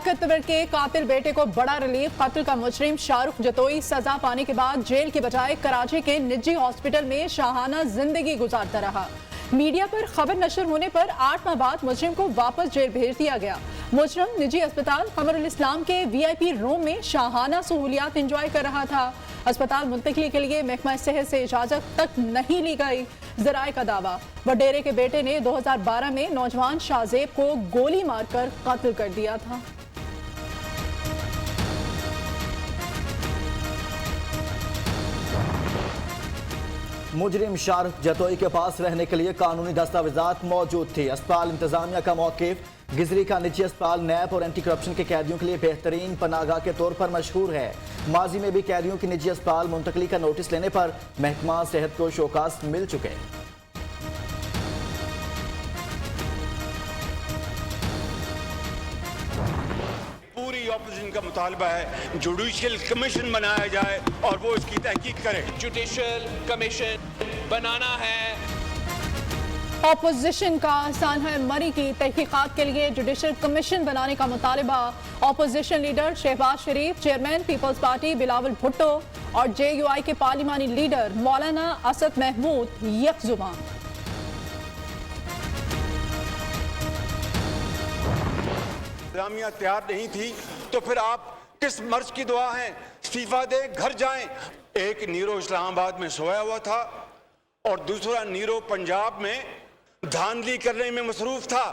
ताकतवर के कातिल बेटे को बड़ा रिलीफ। कत्ल का मुजरिम शाहरुख जतोई सजा पाने के बाद जेल के बजाय कराची के निजी हॉस्पिटल में शाहाना जिंदगी गुजारता रहा। मीडिया पर खबर नशर होने पर 8 माह बाद मुजरिम को वापस जेल भेज दिया गया। मुजरिम निजी अस्पताल कमरुल इस्लाम के VIP रूम में शाहाना सहूलियात एंजॉय कर रहा था। अस्पताल मुंतकली के लिए महकमा सेहत से इजाजत तक नहीं ली गई। जराए का दावा, वडेरे के बेटे ने 2012 में नौजवान शाहजेब को गोली मारकर कत्ल कर दिया था। मुजरिम शाहरुख जतोई के पास रहने के लिए कानूनी दस्तावेजात मौजूद थी। अस्पताल इंतजामिया का मौकिफ गिजरी का निजी अस्पताल नैप और एंटी करप्शन के कैदियों के लिए बेहतरीन पनाहगाह के तौर पर मशहूर है। माजी में भी कैदियों की निजी अस्पताल मुंतकली का नोटिस लेने पर महकमा सेहत को शोकास मिल चुके हैं। पूरी ऑपोजिशन का मुतालबा है जुडिशियल कमीशन बनाया जाए और वो इसकी तहकीक करे। जुडिशियल कमीशन बनाना है। ऑपोजिशन का सानहा मरी की तहकीकात के लिए जुडिशियल कमीशन बनाने का मुतालबा। Opposition leader Shehbaz Sharif, chairman Peoples Party Bilawal Bhutto और JUI के पार्लिमानी लीडर मौलाना असद महमूद यकजुबान। इंतजामिया तैयार नहीं थी तो फिर आप किस मर्ज की दुआ हैं? इस्तीफा दे, घर जाएं। एक नीरो इस्लामाबाद में सोया हुआ था और दूसरा नीरो पंजाब में धांधली करने में मसरूफ था।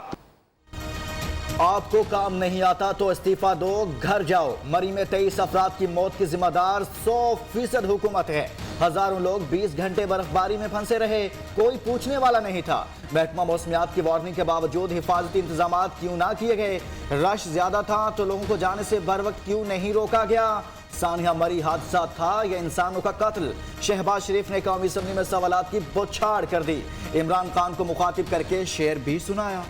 आपको काम नहीं आता तो इस्तीफा दो, घर जाओ। मरी में 23 अफराद की मौत की जिम्मेदार 100% हुकूमत है। हजारों लोग 20 घंटे बर्फबारी में फंसे रहे, कोई पूछने वाला नहीं था। महकमा मौसमियात की वार्निंग के बावजूद हिफाजती इंतजाम क्यों ना किए गए? रश ज्यादा था तो लोगों को जाने से बर वक्त क्यों नहीं रोका गया? सानिया मरी हादसा था या इंसानों का कत्ल? शहबाज शरीफ ने कौमी असम्बली में सवालात की बौछार कर दी। इमरान खान को मुखातिब करके शेर भी सुनाया।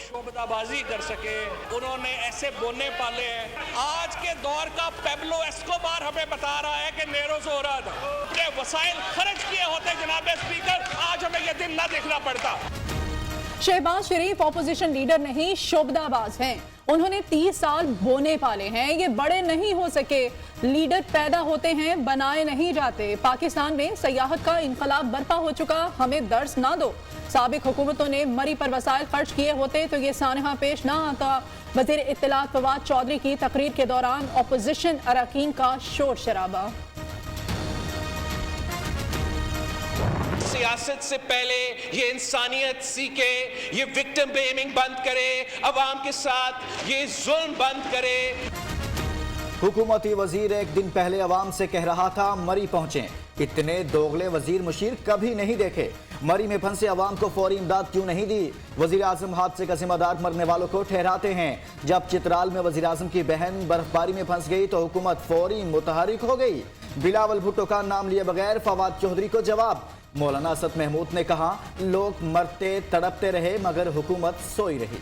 शोबदाबाजी कर सके, उन्होंने ऐसे बोने पाले हैं। आज के दौर का पेब्लो एस्कोबार हमें बता रहा है कि नेरोज हो रहा था, अपने वसाइल खर्च किए होते जनाब स्पीकर, आज हमें यह दिन ना देखना पड़ता। शहबाज शरीफ ऑपोजिशन लीडर नहीं, शोबदाबाज हैं। उन्होंने 30 साल बोने पाले हैं, ये बड़े नहीं हो सके। लीडर पैदा होते हैं, बनाए नहीं जाते। पाकिस्तान में सयाहत का इनकलाब बर्पा हो चुका, हमें दर्स ना दो। साबिक हुकूमतों ने मरी पर वसाइल खर्च किए होते तो ये सानहा पेश ना आता। वज़ीर इत्तलात फवाद चौधरी की तकरीर के दौरान ऑपोजिशन अरकान का शोर शराबा। सियासत से पहले ये इंसानियत सीखे, ये विक्टिम ब्लेमिंग बंद करे, अवाम के साथ ये जुल्म बंद करे। हुकूमती वजीर एक दिन पहले अवाम से कह रहा था मरी पहुंचे। इतने दोगले वजीर मुशीर कभी नहीं देखे। मरी में फंसे अवाम को फौरी इमदाद क्यों नहीं दी? वजीर आजम हादसे का जिम्मेदार मरने वालों को ठहराते हैं। जब चित्राल में वजीर आजम की बहन बर्फबारी में फंस गई तो हुकूमत फौरी मुतहरिक हो गई। बिलावल भुट्टो का नाम लिए बगैर फवाद चौधरी को जवाब। मौलाना असद महमूद ने कहा लोग मरते तड़पते रहे मगर हुकूमत सोई रही।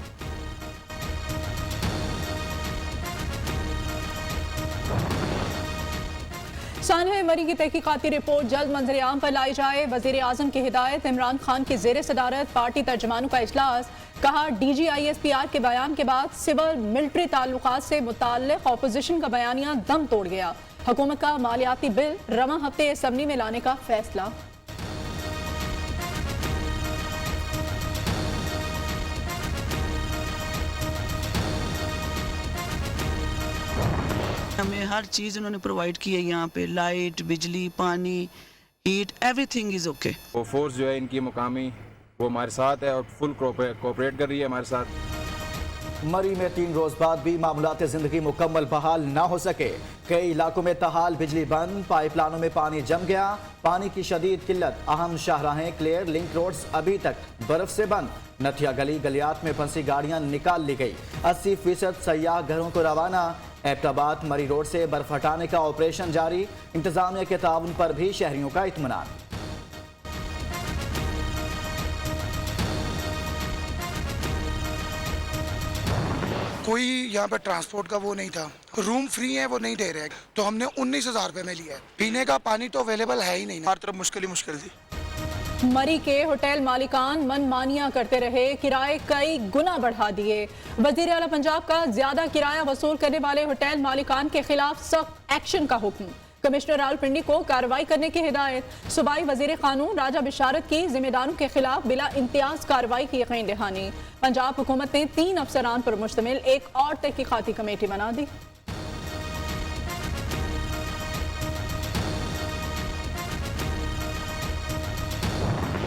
सानहा मरी की तहकीकाती रिपोर्ट जल्द मंजर आम पर लाई जाए। वजीर आजम की हिदायत। इमरान खान की जेर सदारत पार्टी तर्जमानों का इजलास। कहा DGISPR के बयान के बाद सिविल मिलिट्री ताल्लुकात से मुताल्लिक ऑपोजिशन का बयानिया दम तोड़ गया। हुकूमत का मालियाती बिल रवां हफ्ते असम्बली में लाने का फैसला। हमें हर चीज़ उन्होंने प्रोवाइड की है। यहाँ पे लाइट, बिजली, पानी, हीट, एवरीथिंग इज़ ओके। वो फोर्स जो है इनकी मुकामी वो हमारे साथ है और फुल कोऑपरेट कर रही है हमारे साथ। मरी में 3 रोज बाद भी मामलात जिंदगी मुकम्मल बहाल ना हो सके। कई इलाकों में तहाल बिजली बंद, पाइपलाइनों में पानी जम गया। पानी की शदीद किल्लत, अहम शाहराहें, क्लियर लिंक रोड्स अभी तक बर्फ से बंद। नथिया गली गलियात में फंसी गाड़ियां निकाल ली गई। 80% सयाह घरों को रवाना। एबटाबाद मरी रोड से बर्फ हटाने का ऑपरेशन जारी। इंतजामिया के ताउन पर भी शहरियों का इत्मीनान। कोई यहाँ पे ट्रांसपोर्ट का वो नहीं था, रूम फ्री है वो नहीं दे रहे, तो हमने 19,000 रुपये में लिया है। पीने का पानी तो अवेलेबल है ही नहीं, हर तरफ मुश्किल ही मुश्किल थी। मरी के होटल मालिकान मनमानियां करते रहे, किराए कई गुना बढ़ा दिए। वजीर आला पंजाब का ज्यादा किराया वसूल करने वाले होटल मालिकान के खिलाफ सख्त एक्शन का हुक्म। कमिश्नर रावलपिंडी को कार्रवाई करने की हिदायत। सूबाई वजीर कानून राजा बिशारत की जिम्मेदारों के खिलाफ बिला इम्तियाज कार्रवाई की यकीन दहानी। पंजाब हुकूमत ने 3 अफसरान पर मुश्तमिल एक और तहकीकाती कमेटी बना दी।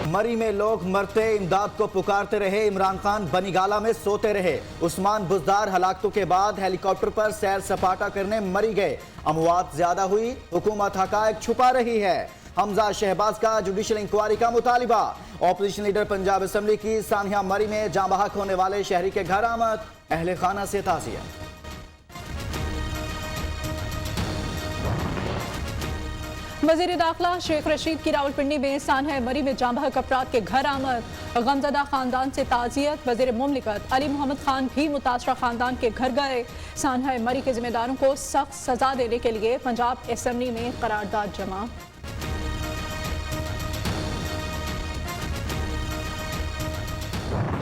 मरी में लोग मरते इमदाद को पुकारते रहे, इमरान खान बनीगाला में सोते रहे। उस्मान बुजदार हलाकतों के बाद हेलीकॉप्टर पर सैर सपाटा करने मरी गए। अमवात ज्यादा हुई, हुकूमत हकायक छुपा रही है। हमजा शहबाज का जुडिशल इंक्वायरी का मुतालिबा। ऑपोजिशन लीडर पंजाब असम्बली की सानिया मरी में जाँ बहक होने वाले शहरी के घर आमद, अहले खाना से ताज़िया। वजीर दाखिला शेख रशीद की रावलपिंडी में सानहा मरी में जाँ बहक अफराद के घर आमद, गमजदा खानदान से ताज़ियत। वजीर मुमलिकत अली मोहम्मद खान भी मुतासरा खानदान के घर गए। सानहा मरी के जिम्मेदारों को सख्त सजा देने के लिए पंजाब असम्बली में करारदाद जमा।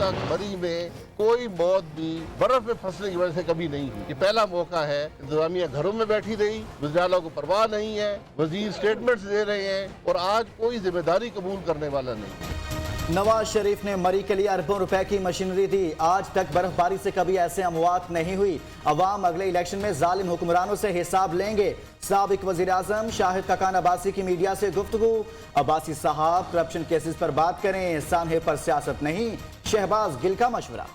मरी में कोई मौत भी बर्फ में फंसने की वजह से कभी नहीं हुई। ये पहला मौका है। इंतजामिया घरों में बैठी रही, वज़ीर को परवाह नहीं है, वजीर स्टेटमेंट्स दे रहे हैं और आज कोई जिम्मेदारी कबूल करने वाला नहीं। नवाज शरीफ ने मरी के लिए अरबों रुपए की मशीनरी दी। आज तक बर्फबारी से कभी ऐसे अमवात नहीं हुई। अवाम अगले इलेक्शन में जालिम हुक्मरानों से हिसाब लेंगे। साबिक वजीर आजम शाहिद खकान अब्बासी की मीडिया से गुफ्तगू। अब्बासी साहब करप्शन केसेस पर बात करें, सानहे पर सियासत नहीं। शहबाज गिल का मशवरा।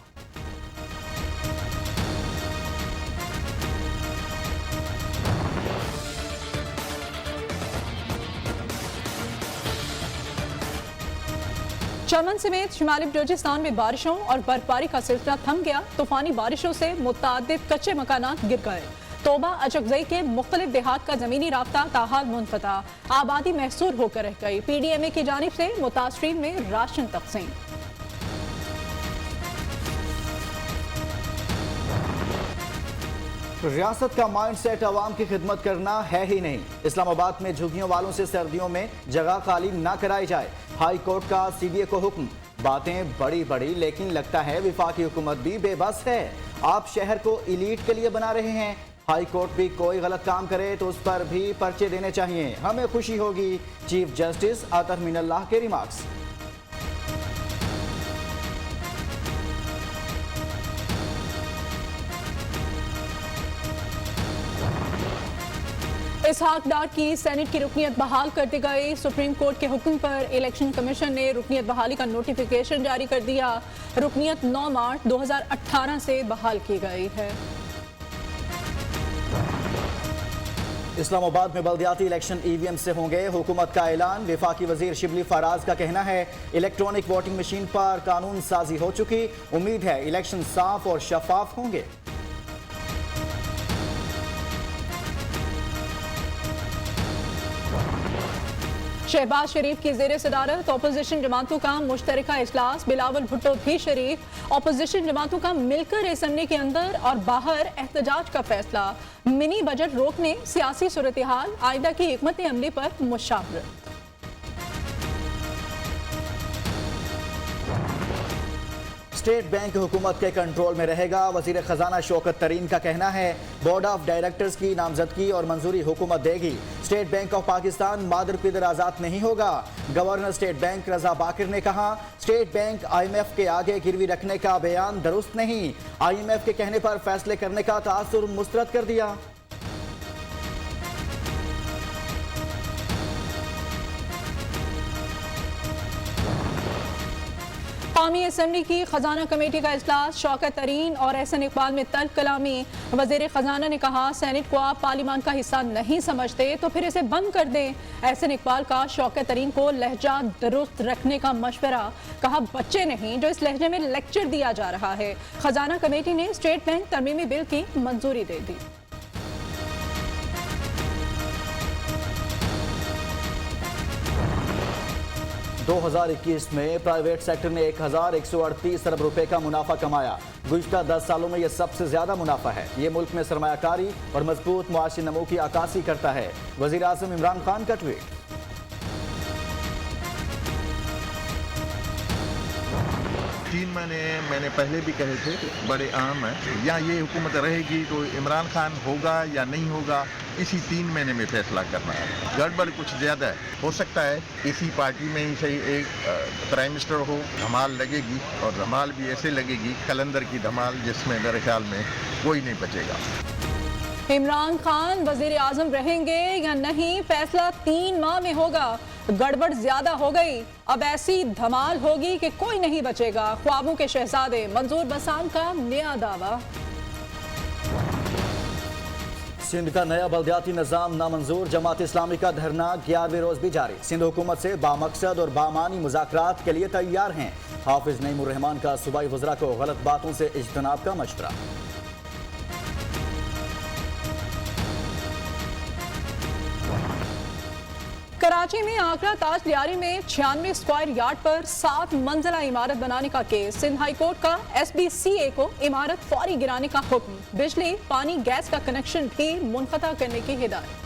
चमन समेत शिमाली बलूचिस्तान में बारिशों और बर्फबारी का सिलसिला थम गया। तूफानी बारिशों से मुतादिद कच्चे मकानात गिर गए। तोबा अचकजई के मुख्तलिफ देहात का जमीनी राब्ता ताहाल मुनक़ता, आबादी महसूर होकर रह गई। PDMA की जानिब से मुतासरीन में राशन तकसीम। रियासत का माइंड सेट अवाम की खिदमत करना है ही नहीं। इस्लामाबाद में झुग्गियों वालों से सर्दियों में जगह खाली ना कराई जाए। हाई कोर्ट का CDA को हुक्म। बातें बड़ी बड़ी, लेकिन लगता है विफाकी हुकूमत भी बेबस है। आप शहर को इलीट के लिए बना रहे हैं। हाई कोर्ट भी कोई गलत काम करे तो उस पर भी पर्चे देने चाहिए, हमें खुशी होगी। चीफ जस्टिस अतर मीनल्लाह के रिमार्क्स। इसहाक डार की सेनेट की रुकनियत बहाल कर दी गई। सुप्रीम कोर्ट के हुक्म पर इलेक्शन कमीशन ने रुकनियत बहाली का नोटिफिकेशन जारी कर दिया। रुकनियत 9 मार्च 2018 से बहाल की गई है। इस्लामाबाद में बल्दियाती इलेक्शन EVM से होंगे, हुकूमत का ऐलान। वफाकी वजीर शिबली फराज का कहना है इलेक्ट्रॉनिक वोटिंग मशीन पर कानून साजी हो चुकी, उम्मीद है इलेक्शन साफ और शफाफ होंगे। शहबाज शरीफ की ज़ेर सदारत अपोजिशन जमातों का मुश्तरका इजलास। बिलावल भुट्टो भी शरीफ। अपोजिशन जमातों का मिलकर असम्बली के अंदर और बाहर एहतजाज का फैसला। मिनी बजट रोकने, सियासी सूरत हाल, आइंदा की हिकमत अमली पर मुशावरत। स्टेट बैंक हुकूमत के कंट्रोल में रहेगा, वजीर खजाना शौकत तरीन का कहना है। बोर्ड ऑफ डायरेक्टर्स की नामजदगी और मंजूरी हुकूमत देगी। स्टेट बैंक ऑफ पाकिस्तान मादर पिदर आजाद नहीं होगा। गवर्नर स्टेट बैंक रजा बाकिर ने कहा स्टेट बैंक IMF के आगे गिरवी रखने का बयान दुरुस्त नहीं। IMF के कहने पर फैसले करने का तासुर मुस्तरद कर दिया। कौमी असम्बली की खजाना कमेटी का इजलास। शौकत तरीन और एहसन इकबाल में तल्ख कलामी। वजीर खजाना ने कहा सेनेट को आप पार्लियामान का हिस्सा नहीं समझते तो फिर इसे बंद कर दें। एहसन इकबाल का शौकत तरीन को लहजा दुरुस्त रखने का मशवरा। कहा बच्चे नहीं जो इस लहजे में लेक्चर दिया जा रहा है। खजाना कमेटी ने स्टेट बैंक तरमीमी बिल की मंजूरी दे दी। 2021 में प्राइवेट सेक्टर ने 1138 अरब रुपए का मुनाफा कमाया। गुज़िश्ता 10 सालों में यह सबसे ज्यादा मुनाफा है। ये मुल्क में सरमायाकारी और मजबूत मुआशी नमू की अक्कासी करता है। वज़ीर आज़म इमरान खान का ट्वीट। 3 महीने मैंने पहले भी कहे थे, बड़े अहम है। या ये हुकूमत रहेगी तो इमरान खान होगा या नहीं होगा, इसी 3 महीने में फैसला करना है। गड़बड़ कुछ ज़्यादा है, हो सकता है इसी पार्टी में ही सही एक प्राइम मिनिस्टर हो, धमाल लगेगी और धमाल भी ऐसे लगेगी कलंदर की धमाल, जिसमें मेरे ख्याल में कोई नहीं बचेगा। इमरान खान वजीर आजम रहेंगे या नहीं, फैसला 3 माह में होगा। गड़बड़ ज्यादा हो गई, अब ऐसी धमाल होगी कि कोई नहीं बचेगा। ख्वाबों के शहजादे मंजूर बसान का नया दावा। सिंध का नया बल्दियाती निज़ाम नामंजूर, जमात इस्लामी का धरना 11वें रोज भी जारी। सिंध हुकूमत से बामकसद और बामानी मुज़ाकरात के लिए तैयार हैं। हाफिज नईमुर रहमान का सूबाई वज़रा को गलत बातों से इज्तनाब का मशवरा। कराची में आगरा ताज लियारी में 96 स्क्वायर यार्ड पर 7 मंजिला इमारत बनाने का केस। सिंध हाई कोर्ट का SBCA को इमारत फौरी गिराने का हुक्म। बिजली, पानी, गैस का कनेक्शन भी मुनक़ता करने की हिदायत।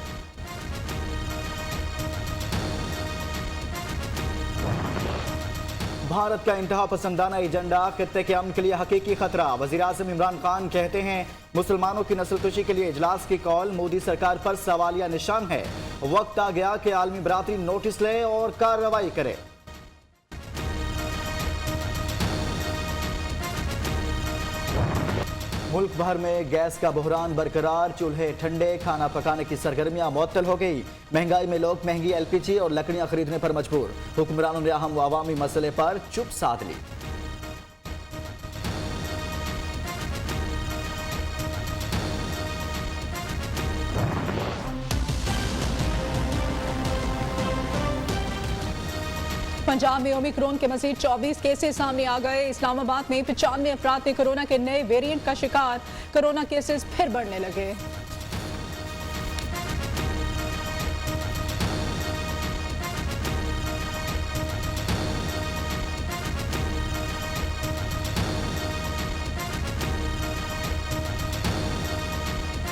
भारत का इंतहा पसंदाना एजेंडा खित्ते के अमन के लिए हकीकी खतरा। वज़ीर आज़म इमरान खान कहते हैं मुसलमानों की नस्लकुशी के लिए इजलास की कॉल मोदी सरकार पर सवालिया निशान है। वक्त आ गया कि आलमी बरादरी नोटिस ले और कार्रवाई करे। मुल्क भर में गैस का बहरान बरकरार, चूल्हे ठंडे, खाना पकाने की सरगर्मियां मुअत्तल हो गई। महंगाई में लोग महंगी LPG और लकड़ियां खरीदने पर मजबूर। हुक्मरानों ने अहम अवामी मसले पर चुप साध ली। पंजाब में ओमिक्रॉन के मजीद 24 केसेस सामने आ गए। इस्लामाबाद में 95 अफराद ने कोरोना के नए वेरिएंट का शिकार। कोरोना केसेस फिर बढ़ने लगे।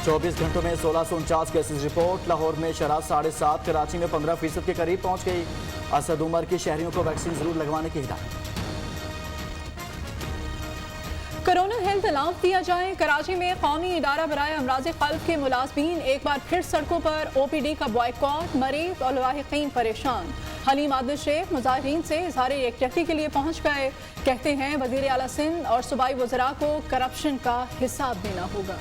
चौबीस घंटों में 1649 केसेस रिपोर्ट। लाहौर में शरह 7.5, कराची में 15% के करीब पहुंच गई। असद उमर की शहरियों को वैक्सीन जरूर लगवाने की हिदायत। कोरोना हेल्थ अलाउंस दिया जाए। कराची में कौमी इदारा बराए अमराज़ क़ल्ब के मुलाज़मीन एक बार फिर सड़कों पर। OPD का बॉयकॉट, मरीज और लाहिकीन परेशान। हलीम आदिल शेख मुजाहिरीन से इज़हार यकजहती के लिए पहुंच गए। कहते हैं वज़ीर आला सिंध और सूबाई वज़रा को करप्शन का हिसाब देना होगा।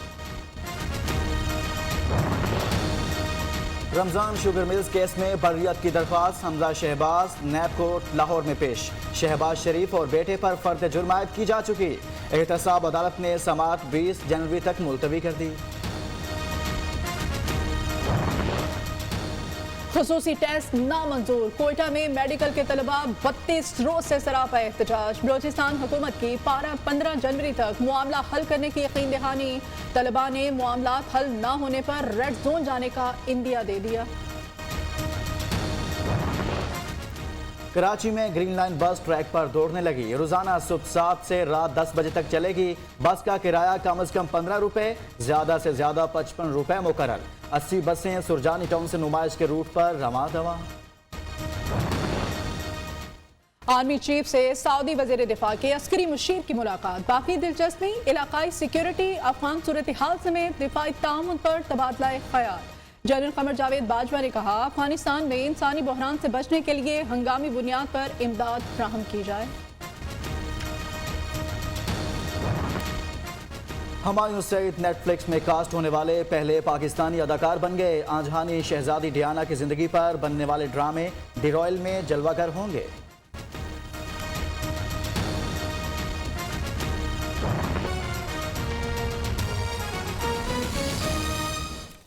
रमजान शुगर मिल्स केस में बर्रियत की दरख्वास्त। हमजा शहबाज नैब कोर्ट लाहौर में पेश। शहबाज शरीफ और बेटे पर फर्द जुर्म आयद की जा चुकी। एहतसाब अदालत ने समाअत 20 जनवरी तक मुलतवी कर दी। खुसूसी टेस्ट नामंजूर। कोयटा में मेडिकल के तलबा 32 रोज से सरापा एहतजाज। बलोचिस्तान हुकूमत की 15 जनवरी तक मामला हल करने की यकीन दहानी। तलबा ने मामला हल न होने पर रेड जोन जाने का इंदिया दे दिया। कराची में ग्रीन लाइन बस ट्रैक पर दौड़ने लगी। रोजाना सुबह 7 से रात 10 बजे तक चलेगी। बस का किराया कम से कम 15 रुपए, ज्यादा से ज्यादा 55 रुपए मुकर्रर। 80 बसें सुरजानी टाउन से नुमाइश के रूट पर रवां दवा। आर्मी चीफ से सऊदी वज़ीर दिफा के अस्करी मुशीर की मुलाकात। बाकी दिलचस्पी, इलाकाई सिक्योरिटी, अफगान सूरत हाल समेत दिफाई ताउन पर तबादला ख्याल। जनरल कमर जावेद बाजवा ने कहा अफगानिस्तान में इंसानी बहरान से बचने के लिए हंगामी बुनियाद पर इमदाद फ्राहम की जाए। हुमायूं सईद नेटफ्लिक्स में कास्ट होने वाले पहले पाकिस्तानी अदाकार बन गए। आजहानी शहजादी डियाना की जिंदगी पर बनने वाले ड्रामे डी रॉयल में जलवागर होंगे।